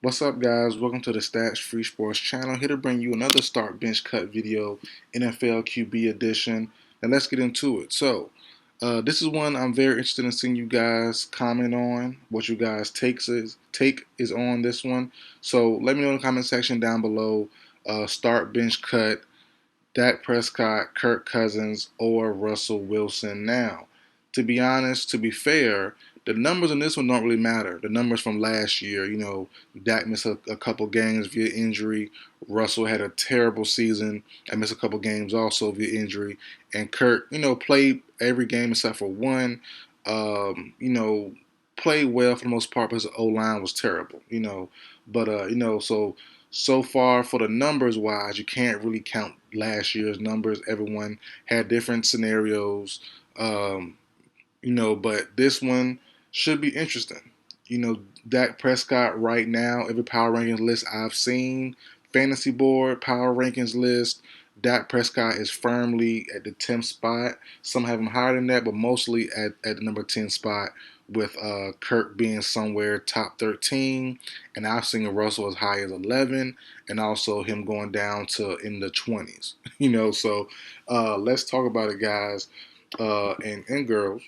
What's up, guys? Welcome to the Stats Free Sports channel. Here to bring you another start bench cut video, NFL QB edition. And let's get into it. This is one I'm very interested in seeing you guys comment on. What you guys take is on this one. So let me know in the comment section down below. Start bench cut. Dak Prescott, Kirk Cousins, or Russell Wilson now. To be honest, to be fair, the numbers in this one don't really matter. The numbers from last year, Dak missed a couple games via injury. Russell had a terrible season and missed a couple games also via injury. And Kirk, played every game except for one. Played well for the most part, but his O line was terrible. So far for the numbers wise, you can't really count last year's numbers. Everyone had different scenarios, um, but this one should be interesting. Dak Prescott right now, every power rankings list I've seen, fantasy board power rankings list, Dak Prescott is firmly at the 10th spot. Some have him higher than that, but mostly at the number 10 spot, with Kirk being somewhere top 13. And I've seen Russell as high as 11, and also him going down to in the 20s. Let's talk about it, guys, and girls.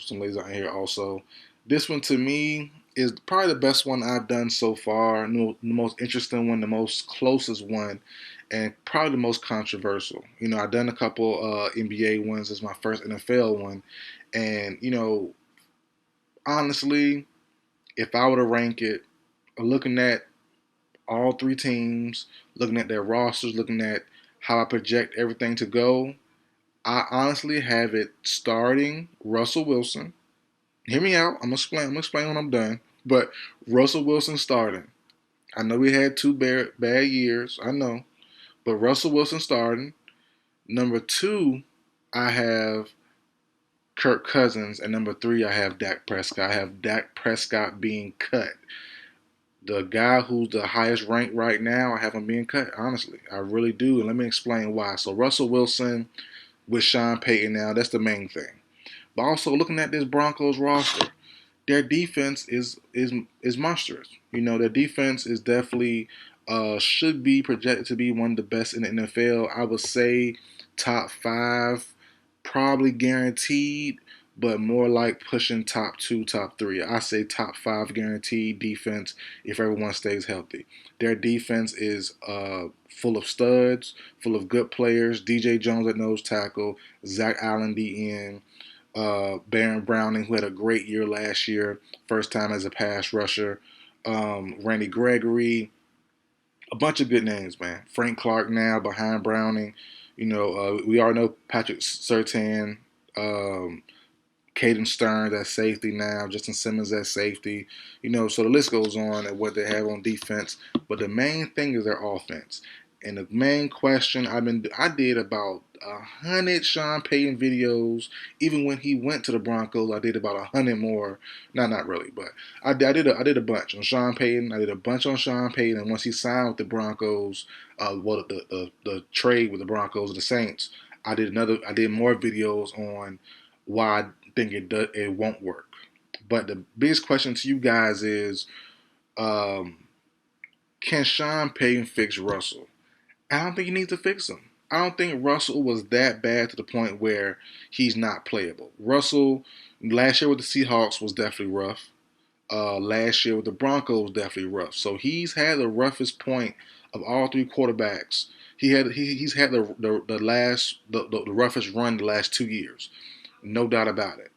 Some ladies out here also. This one to me is probably the best one I've done so far. The most interesting one, the most closest one, and probably the most controversial. I've done a couple NBA ones. This is my first NFL one, and honestly, if I were to rank it, looking at all three teams, looking at their rosters, looking at how I project everything to go, I honestly have it starting Russell Wilson. Hear me out. I'm gonna explain when I'm done. But Russell Wilson starting. I know we had two bad years. I know, but Russell Wilson starting. Number two, I have Kirk Cousins, and number three, I have Dak Prescott. I have Dak Prescott being cut. The guy who's the highest ranked right now, I have him being cut. Honestly, I really do, and let me explain why. So Russell Wilson with Sean Payton now, that's the main thing. But also looking at this Broncos roster, their defense is monstrous. Their defense is definitely should be projected to be one of the best in the NFL. I would say top five, probably guaranteed, but more like pushing top two, top three. I say top five guaranteed defense if everyone stays healthy. Their defense is full of studs, full of good players. DJ Jones at nose tackle, Zach Allen D end, Baron Browning, who had a great year last year, first time as a pass rusher. Randy Gregory, a bunch of good names, man. Frank Clark now behind Browning. We all know Patrick Surtain, Caden Stearns at safety now, Justin Simmons at safety. So the list goes on at what they have on defense. But the main thing is their offense. And the main question I did about 100 Sean Payton videos. Even when he went to the Broncos, I did about 100 more. Not really, but I did a bunch on Sean Payton. I did a bunch on Sean Payton, and once he signed with the Broncos, the trade with the Broncos, the Saints, I did more videos on why I think it won't work. But the biggest question to you guys is, um, can Sean Payton fix Russell? I don't think he needs to fix him. I don't think Russell was that bad to the point where he's not playable. Russell last year with the Seahawks was definitely rough. Last year with the Broncos was definitely rough. So he's had the roughest point of all three quarterbacks. He's had the roughest run the last 2 years, no doubt about it.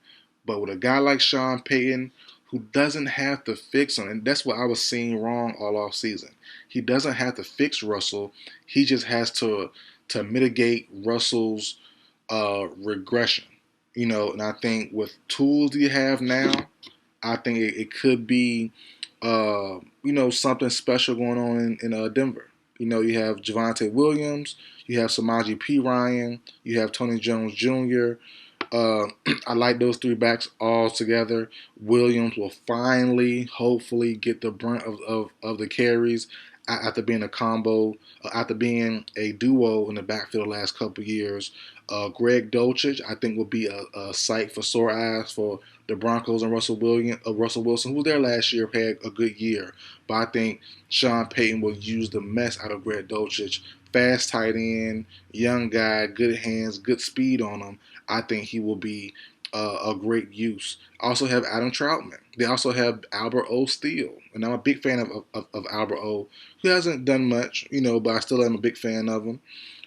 But with a guy like Sean Payton, who doesn't have to fix him, and that's what I was seeing wrong all off season. He doesn't have to fix Russell. He just has to mitigate Russell's regression. And I think with tools you have now, I think it could be something special going on in Denver. You have Javonte Williams, you have Samaje Perine, you have Tony Jones Jr. Uh, I like those three backs all together. Williams will finally, hopefully, get the brunt of the carries after being a combo, after being a duo in the backfield the last couple of years. Greg Dolchich, I think, will be a sight for sore eyes for the Broncos and Russell Wilson, who was there last year, had a good year. But I think Sean Payton will use the mess out of Greg Dulcich. Fast tight end, young guy, good hands, good speed on him. I think he will be a great use. Also have Adam Troutman. They also have Albert O. Steele, and I'm a big fan of Albert O. Who hasn't done much, but I still am a big fan of him.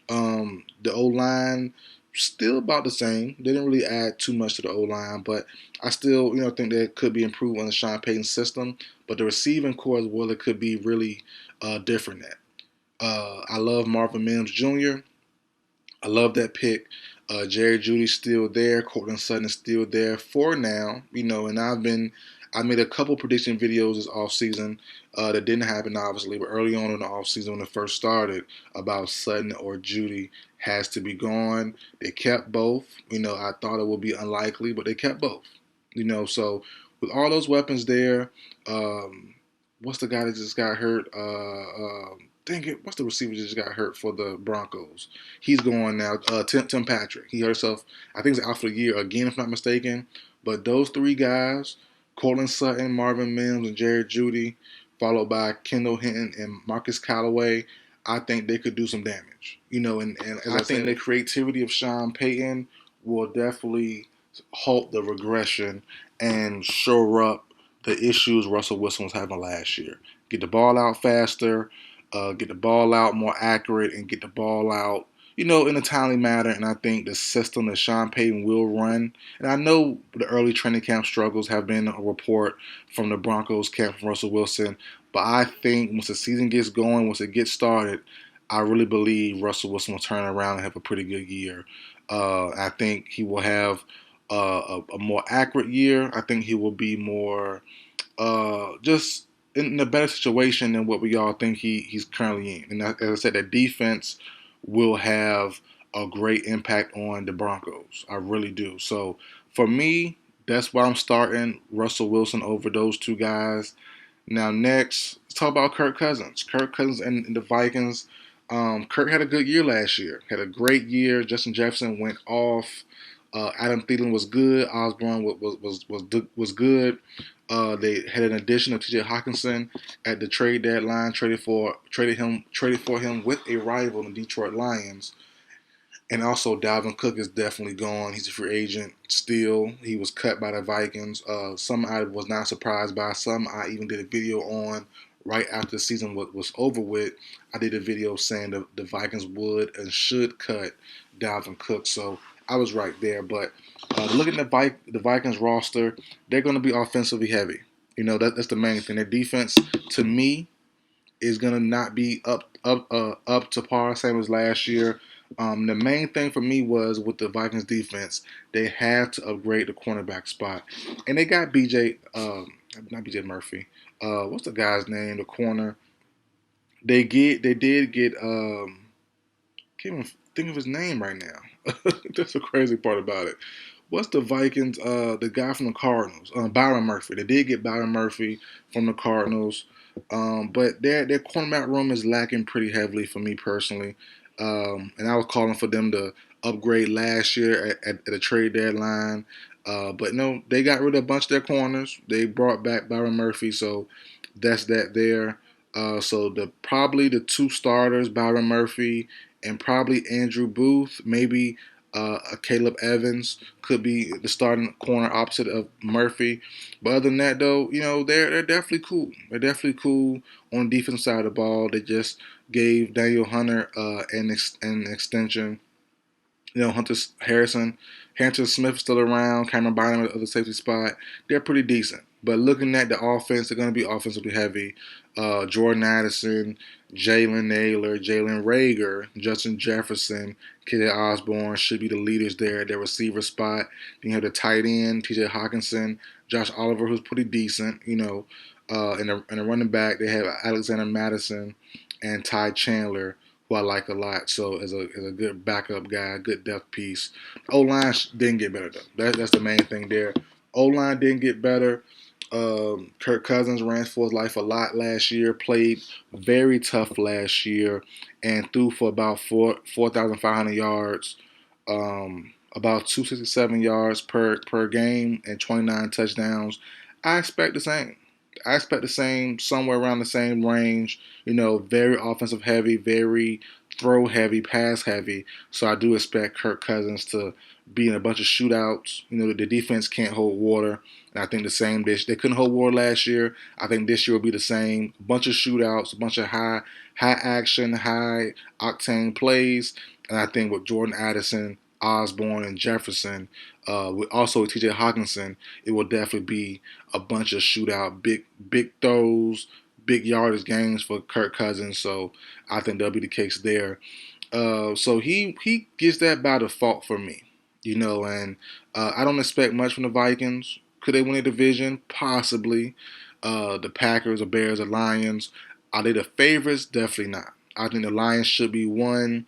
The O line still about the same. They didn't really add too much to the O line, but I still think that could be improved on the Sean Payton system. But the receiving core as well, it could be really different. I love Marvin Mims Jr. I love that pick. Jerry Judy's still there. Cortland Sutton is still there for now. And I made a couple prediction videos this offseason that didn't happen obviously, but early on in the offseason when it first started about Sutton or Judy has to be gone. They kept both. I thought it would be unlikely, but they kept both. So with all those weapons there, what's the guy that just got hurt? Dang it, what's the receiver that just got hurt for the Broncos? He's going now. Tim Patrick. He hurt himself. I think it's out for the year again, if not mistaken. But those three guys, Cortland Sutton, Marvin Mims, and Jared Judy, followed by Kendall Hinton and Marcus Callaway, I think they could do some damage. And as I think the creativity of Sean Payton will definitely halt the regression and shore up the issues Russell Wilson was having last year. Get the ball out faster, get the ball out more accurate, and get the ball out, in a timely manner. And I think the system that Sean Payton will run, and I know the early training camp struggles have been a report from the Broncos camp from Russell Wilson, but I think once the season gets going, once it gets started, I really believe Russell Wilson will turn around and have a pretty good year. I think he will have a more accurate year. I think he will be more just in a better situation than what we all think he's currently in. And as I said, that defense will have a great impact on the Broncos. I really do. So for me, that's why I'm starting Russell Wilson over those two guys. Now next, let's talk about Kirk Cousins. Kirk Cousins and the Vikings. Kirk had a good year last year. Had a great year. Justin Jefferson went off. Adam Thielen was good. Osborne was good. They had an addition of T.J. Hawkinson at the trade deadline. Traded for him with a rival, the Detroit Lions. And also, Dalvin Cook is definitely gone. He's a free agent still. He was cut by the Vikings. Some I was not surprised by. Some I even did a video on right after the season was over with. I did a video saying the Vikings would and should cut Dalvin Cook. So I was right there. But looking at the Vikings roster, they're going to be offensively heavy. That's the main thing. Their defense, to me, is going to not be up to par, same as last year. The main thing for me was with the Vikings defense, they had to upgrade the cornerback spot, and they got not BJ Murphy. What's the guy's name? The corner. They did get. Can't even think of his name right now. That's the crazy part about it. What's the Vikings? The guy from the Cardinals, Byron Murphy. They did get Byron Murphy from the Cardinals, but their cornerback room is lacking pretty heavily for me personally. And I was calling for them to upgrade last year at the trade deadline. But no, they got rid of a bunch of their corners. They brought back Byron Murphy, so that's that there. So probably the two starters, Byron Murphy and probably Andrew Booth, maybe Caleb Evans could be the starting corner opposite of Murphy. But other than that, though, they're definitely cool. They're definitely cool on the defensive side of the ball. They just gave Daniel Hunter an extension. Hunter Smith is still around. Cameron Bynum at the other safety spot. They're pretty decent. But looking at the offense, they're going to be offensively heavy. Jordan Addison, Jalen Naylor, Jalen Rager, Justin Jefferson, K.J. Osborne should be the leaders there at their receiver spot. Then you have the tight end, T.J. Hawkinson, Josh Oliver, who's pretty decent. And the running back, they have Alexander Madison and Ty Chandler, who I like a lot. So as a good backup guy, good depth piece. O-line didn't get better, though. That's the main thing there. O-line didn't get better. Kirk Cousins ran for his life a lot last year, played very tough last year, and threw for about 4,500 yards, about 267 yards per game and 29 touchdowns. I expect the same. I expect the same, somewhere around the same range. Very offensive heavy, very throw heavy, pass heavy. So I do expect Kirk Cousins to be in a bunch of shootouts. The defense can't hold water. And I think the same they couldn't hold water last year. I think this year will be the same. A bunch of shootouts, a bunch of high action, high octane plays. And I think with Jordan Addison, Osborne, and Jefferson, with T.J. Hawkinson, it will definitely be a bunch of shootout, big throws, big yardage games for Kirk Cousins. So I think that'll be the case there. So he gets that by default for me, and I don't expect much from the Vikings. Could they win a division? Possibly. The Packers, the Bears, the Lions. Are they the favorites? Definitely not. I think the Lions should be one.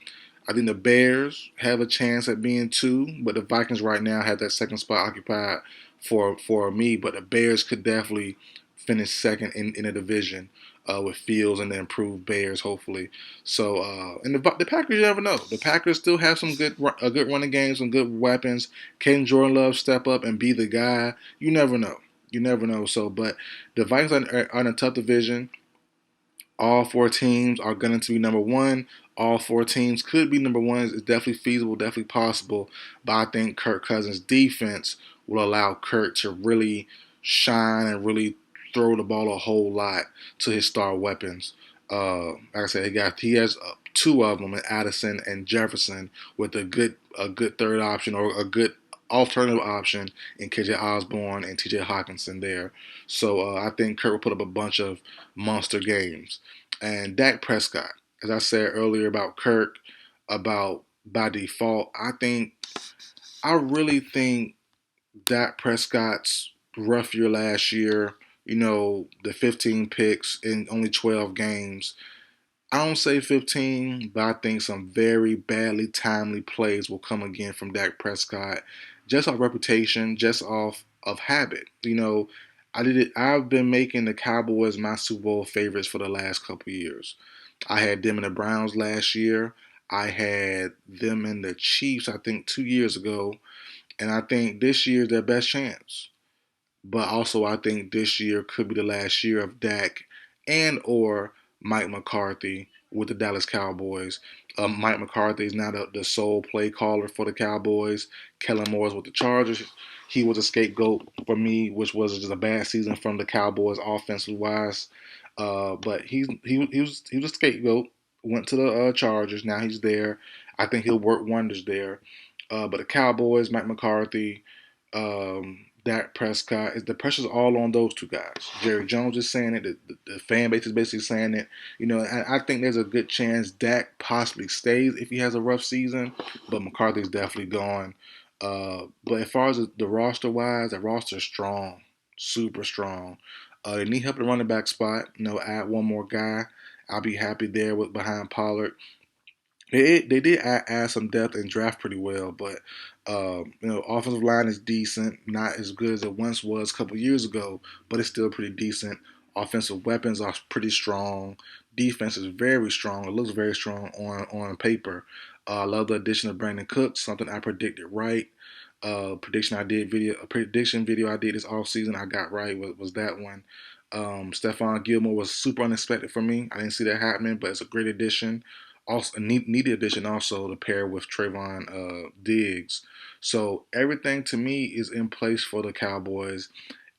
I think the Bears have a chance at being two, but the Vikings right now have that second spot occupied for me. But the Bears could definitely finish second in the division with Fields and the improved Bears, hopefully. So, and the Packers, you never know. The Packers still have some good running games, some good weapons. Can Jordan Love step up and be the guy? You never know. You never know. So, but the Vikings are in a tough division. All four teams are going to be number one. All four teams could be number one. It's definitely feasible, definitely possible. But I think Kirk Cousins' defense will allow Kirk to really shine and really throw the ball a whole lot to his star weapons. Like I said, he has two of them, Addison and Jefferson, with a good third option or a good alternative option in KJ Osborne and TJ Hawkinson there. So I think Kirk will put up a bunch of monster games. And Dak Prescott, as I said earlier about Kirk, about by default, I really think Dak Prescott's rough year last year, the 15 picks in only 12 games. I don't say 15, but I think some very badly timely plays will come again from Dak Prescott, just off reputation, just off of habit. I did it. I've been making the Cowboys my Super Bowl favorites for the last couple years. I had them in the Browns last year. I had them in the Chiefs, I think, 2 years ago. And I think this year is their best chance. But also, I think this year could be the last year of Dak and or Mike McCarthy with the Dallas Cowboys. Mike McCarthy is now the sole play caller for the Cowboys. Kellen Moore's with the Chargers. He was a scapegoat for me, which was just a bad season from the Cowboys offensively wise. But he was a scapegoat. Went to the Chargers. Now he's there. I think he'll work wonders there. But the Cowboys, Mike McCarthy, Dak Prescott, the pressure's all on those two guys. Jerry Jones is saying it. The fan base is basically saying it. I think there's a good chance Dak possibly stays if he has a rough season, but McCarthy's definitely gone. But as far as the roster wise, the roster's strong, super strong. They need help at the running back spot. Add one more guy. I'll be happy there with behind Pollard. They did add some depth and draft pretty well, but offensive line is decent, not as good as it once was a couple years ago, but it's still pretty decent. Offensive weapons are pretty strong. Defense is very strong. It looks very strong on paper. I love the addition of Brandon Cooks, something I predicted right. A prediction video I did this off season I got right was that one. Stephon Gilmore was super unexpected for me. I didn't see that happening, but it's a great addition. Also, a needed addition also to pair with Trayvon Diggs. So everything to me is in place for the Cowboys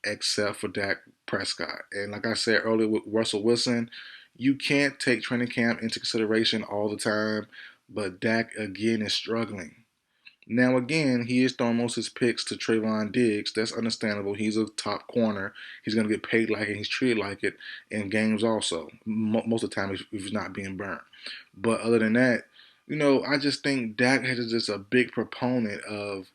except for Dak Prescott. And like I said earlier with Russell Wilson, you can't take training camp into consideration all the time, but Dak again is struggling. Now, again, he is throwing most of his picks to Trayvon Diggs. That's understandable. He's a top corner. He's going to get paid like it. He's treated like it in games also. Most of the time, if he's not being burnt. But other than that, I just think Dak is just a big proponent of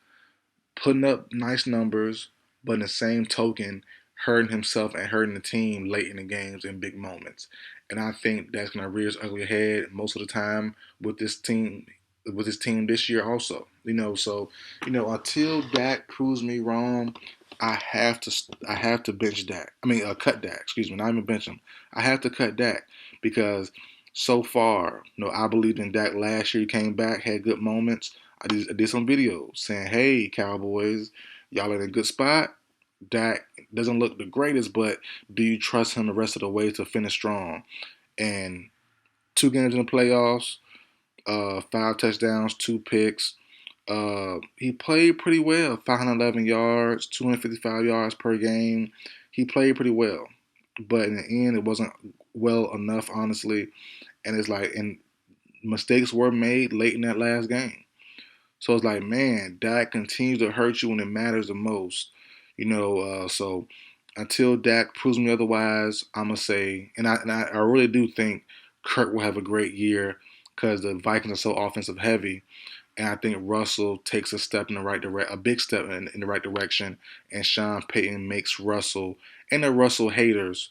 putting up nice numbers, but in the same token, hurting himself and hurting the team late in the games in big moments. And I think that's going to rear its ugly head most of the time with this team. With his team this year, also, so until Dak proves me wrong, I have to bench Dak. I mean, cut Dak. Excuse me, not even bench him. I have to cut Dak because so far, I believed in Dak last year. He came back, had good moments. I did some videos saying, hey, Cowboys, y'all in a good spot. Dak doesn't look the greatest, but do you trust him the rest of the way to finish strong? And 2 games in the playoffs, 5 touchdowns, 2 picks. He played pretty well. 511 yards, 255 yards per game. He played pretty well, but in the end, it wasn't well enough, honestly. And it's like, and mistakes were made late in that last game. So it's like, man, Dak continues to hurt you when it matters the most. So until Dak proves me otherwise, I'm gonna say, and I really do think Kirk will have a great year because the Vikings are so offensive heavy, and I think Russell takes a step in the right direction, a big step in the right direction, and Sean Payton makes Russell and the Russell haters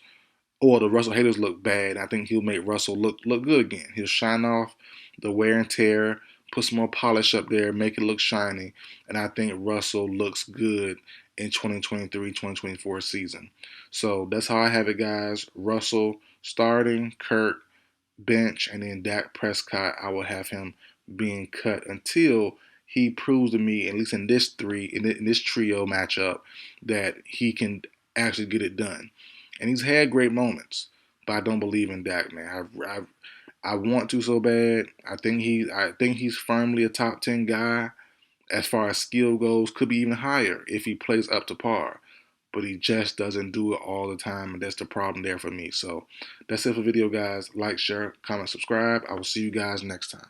or the Russell haters look bad. I think he'll make Russell look good again. He'll shine off the wear and tear, put some more polish up there, make it look shiny, and I think Russell looks good in 2023-2024 season. So that's how I have it, guys. Russell starting, Kirk bench, and then Dak Prescott, I will have him being cut until he proves to me, at least in this trio matchup, that he can actually get it done. And he's had great moments, but I don't believe in Dak, man. I want to so bad. I think he's firmly a top 10 guy as far as skill goes. Could be even higher if he plays up to par. But he just doesn't do it all the time, and that's the problem there for me. So that's it for the video, guys. Like, share, comment, subscribe. I will see you guys next time.